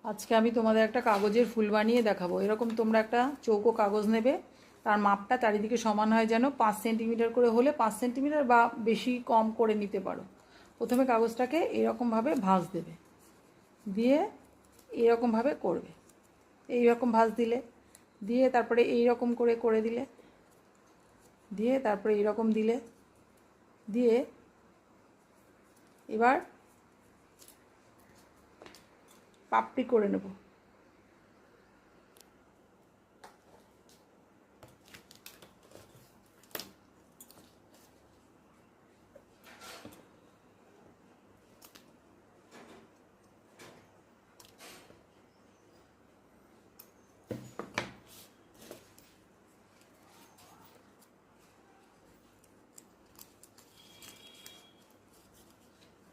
আজকে আমি তোমাদের একটা কাগজের ফুল বানিয়ে দেখাবো। এরকম তোমরা একটা চৌকো কাগজ নেবে, তার মাপটা চারিদিকে সমান হয় যেন, 5 সেন্টিমিটার করে হলে 5 সেন্টিমিটার বা বেশি কম করে নিতে পারো। প্রথমে কাগজটাকে এরকমভাবে ভাঁজ দেবে, দিয়ে এরকমভাবে করবে, এইরকম ভাঁজ দিলে, দিয়ে তারপরে এইরকম করে করে দিলে, দিয়ে তারপরে এইরকম দিলে, দিয়ে এবার পাপড়ি করে নেব।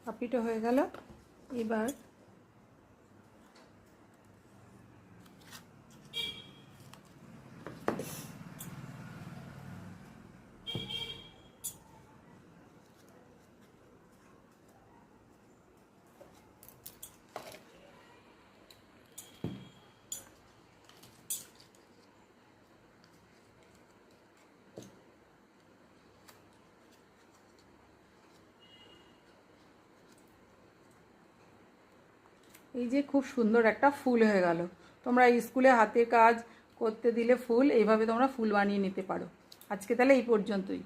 পাপড়িটা হয়ে গেল। এবার এই যে খুব সুন্দর একটা ফুল হয়ে গেল। তোমরা স্কুলে হাতের কাজ করতে দিলে ফুল এইভাবে তোমরা ফুল বানিয়ে নিতে পারো। আজকে তাহলে এই পর্যন্তই।